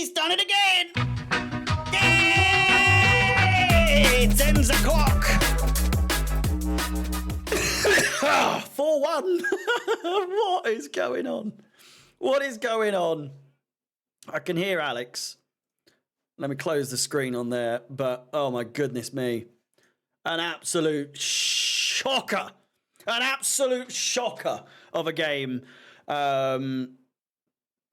He's done it again. It's ends o'clock. 4-1. What is going on? What is going on? I can hear Alex. Let me close the screen on there. But, oh my goodness me. An absolute shocker. An absolute shocker of a game.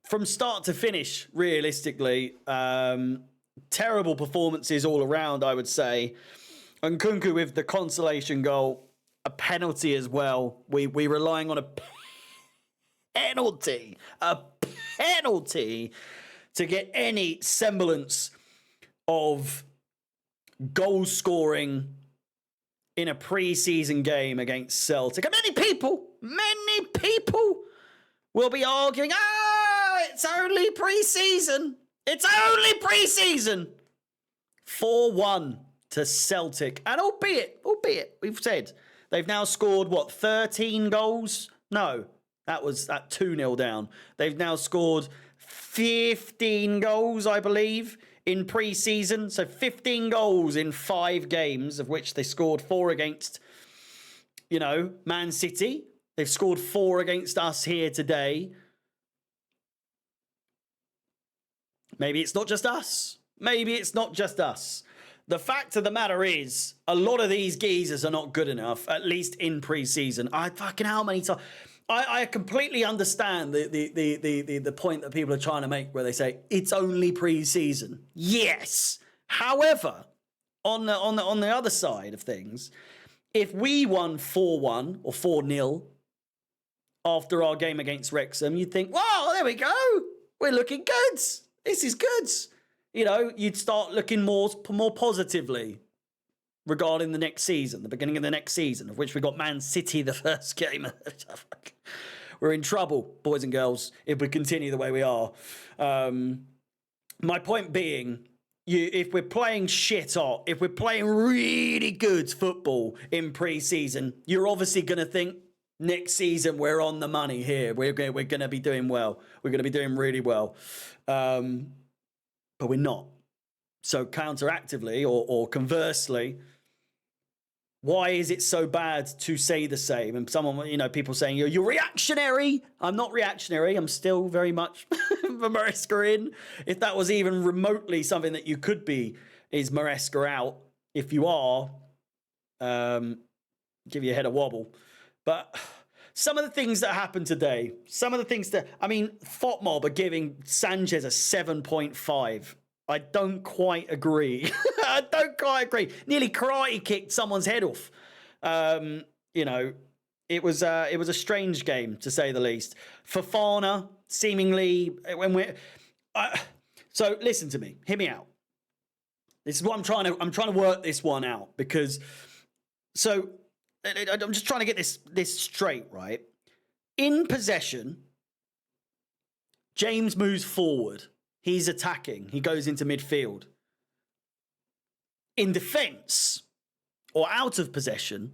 From start to finish, realistically. Terrible performances all around, I would say. And Nkunku with the consolation goal. A penalty as well. We're relying on a penalty to get any semblance of goal scoring in a pre-season game against Celtic. And many people will be arguing, it's only pre-season. It's only pre-season. 4-1 to Celtic. And albeit, we've said, they've now scored, 13 goals? No, that 2-0 down. They've now scored 15 goals, I believe, in pre-season. So 15 goals in 5 games, of which they scored 4 against, Man City. They've scored 4 against us here today. Maybe it's not just us. The fact of the matter is, a lot of these geezers are not good enough, at least in pre-season. How many times? I completely understand the point that people are trying to make where they say, it's only pre-season. Yes. However, on the other side of things, if we won 4-1 or 4-0 after our game against Wrexham, you'd think, wow, there we go. We're looking good. This is good. You'd start looking more positively regarding the next season, the beginning of the next season, of which we got Man City the first game. We're in trouble, boys and girls, if we continue the way we are. My point being, if we're playing shit hot, if we're playing really good football in pre-season, you're obviously going to think, next season, we're on the money here. We're going to be doing well. We're going to be doing really well. But we're not. So counteractively or conversely, why is it so bad to say the same? And people saying, you're reactionary. I'm not reactionary. I'm still very much Maresca in. If that was even remotely something that you could be, is Maresca out. If you are, give your head a wobble. But some of the things that happened today, FOTMob are giving Sanchez a 7.5. I don't quite agree. Nearly karate kicked someone's head off. It was a strange game, to say the least. Fofana, seemingly, so listen to me. Hear me out. This is what I'm trying to work this one out, because I'm just trying to get this straight, right? In possession, James moves forward. He's attacking. He goes into midfield. In defence, or out of possession,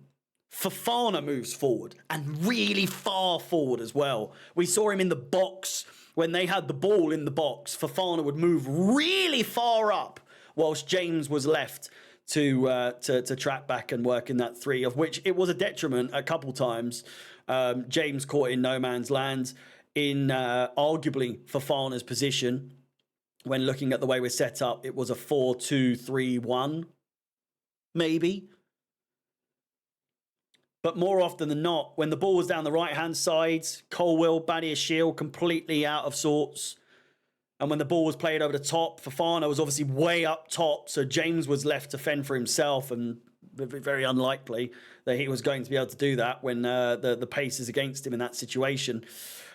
Fofana moves forward, and really far forward as well. We saw him in the box. When they had the ball in the box, Fofana would move really far up, whilst James was left to track back and work in that 3, of which it was a detriment a couple times. James caught in no man's land in arguably Fofana's position. When looking at the way we're set up, it was a 4-2-3-1, maybe. But more often than not, when the ball was down the right-hand side, Colwill, Badiashile completely out of sorts. And when the ball was played over the top, Fofana was obviously way up top, so James was left to fend for himself, and very unlikely that he was going to be able to do that when the pace is against him in that situation.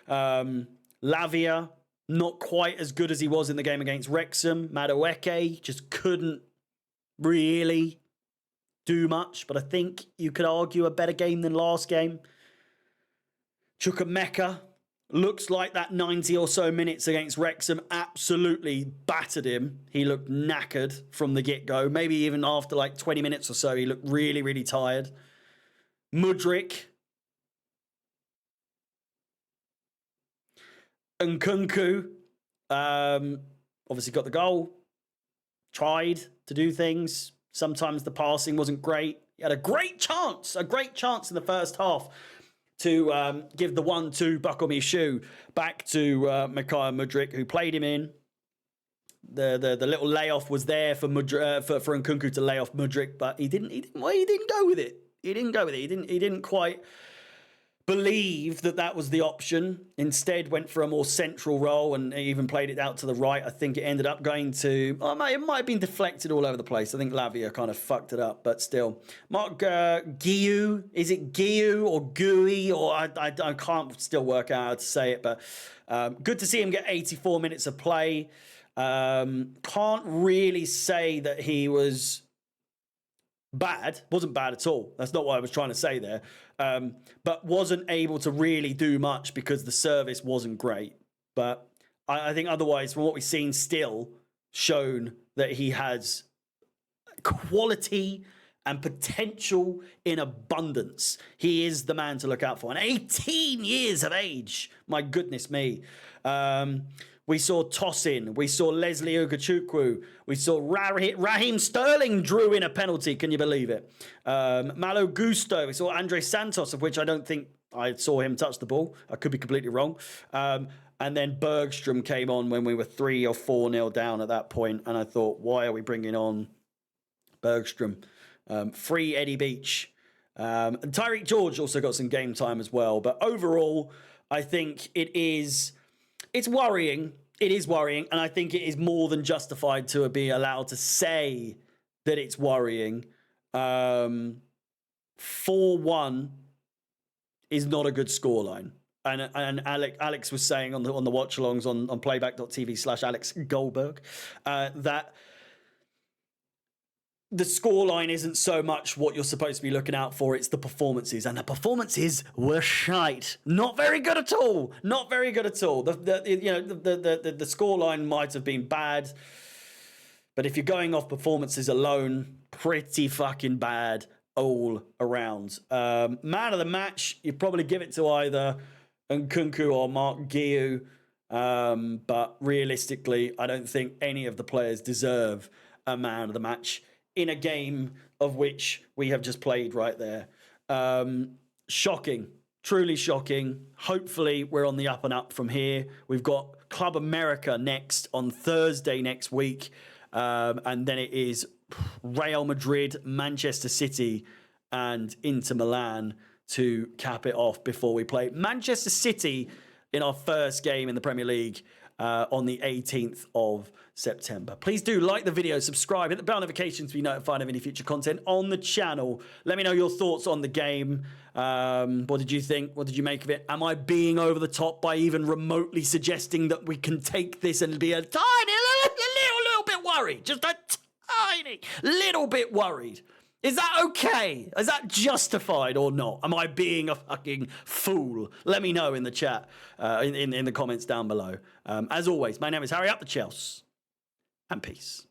Lavia, not quite as good as he was in the game against Wrexham. Madueke just couldn't really do much, but I think you could argue a better game than last game. Chukwuemeka looks like that 90 or so minutes against Wrexham absolutely battered him. He looked knackered from the get-go. Maybe even after like 20 minutes or so, he looked really, really tired. Mudryk. Nkunku. obviously got the goal, tried to do things. Sometimes the passing wasn't great. He had a great chance in the first half to give the 1-2 buckle me shoe back to Mikhail Mudryk, who played him in. The little layoff was there for Nkunku to lay off Mudryk, but he didn't go with it. He didn't quite believe that was the option. Instead, went for a more central role and even played it out to the right. I think it ended up going to... it might have been deflected all over the place. I think Lavia kind of fucked it up, but still. Mark Guiu, is it Guiu or Gui? Or I can't still work out how to say it, but good to see him get 84 minutes of play. Can't really say that he was... bad. Wasn't bad at all. That's not what I was trying to say there. But wasn't able to really do much because the service wasn't great. But I think otherwise, from what we've seen, still shown that he has quality and potential in abundance. He is the man to look out for. And 18 years of age. My goodness me. We saw Tosin. We saw Leslie Ugachukwu. We saw Raheem Sterling drew in a penalty. Can you believe it? Malo Gusto. We saw Andre Santos, of which I don't think I saw him touch the ball. I could be completely wrong. And then Bergstrom came on when we were 3 or 4-0 down at that point. And I thought, why are we bringing on Bergstrom? Free Eddie Beach. And Tyreek George also got some game time as well. But overall, I think it's worrying. It is worrying. And I think it is more than justified to be allowed to say that it's worrying. 4-1 is not a good scoreline. And Alex was saying on the watch-alongs on playback.tv/Alex Goldberg that the scoreline isn't so much what you're supposed to be looking out for, it's the performances. And the performances were shite. Not very good at all. Not very good at all. The scoreline might have been bad, but if you're going off performances alone, pretty fucking bad all around. Man of the match, you'd probably give it to either Nkunku or Mark Guiu, but realistically, I don't think any of the players deserve a man of the match in a game of which we have just played right there. Shocking. Truly shocking. Hopefully we're on the up and up from here. We've got Club America next on Thursday next week. And then it is Real Madrid, Manchester City, and Inter Milan to cap it off before we play Manchester City in our first game in the Premier League on the 18th of September. Please do like the video, subscribe, hit the bell notifications to be notified of any future content on the channel. Let me know your thoughts on the game. What did you think? What did you make of it? Am I being over the top by even remotely suggesting that we can take this and be a tiny little bit worried? Just a tiny little bit worried. Is that okay? Is that justified or not? Am I being a fucking fool? Let me know in the chat, in the comments down below. As always, my name is Harry Up the Chels, and peace.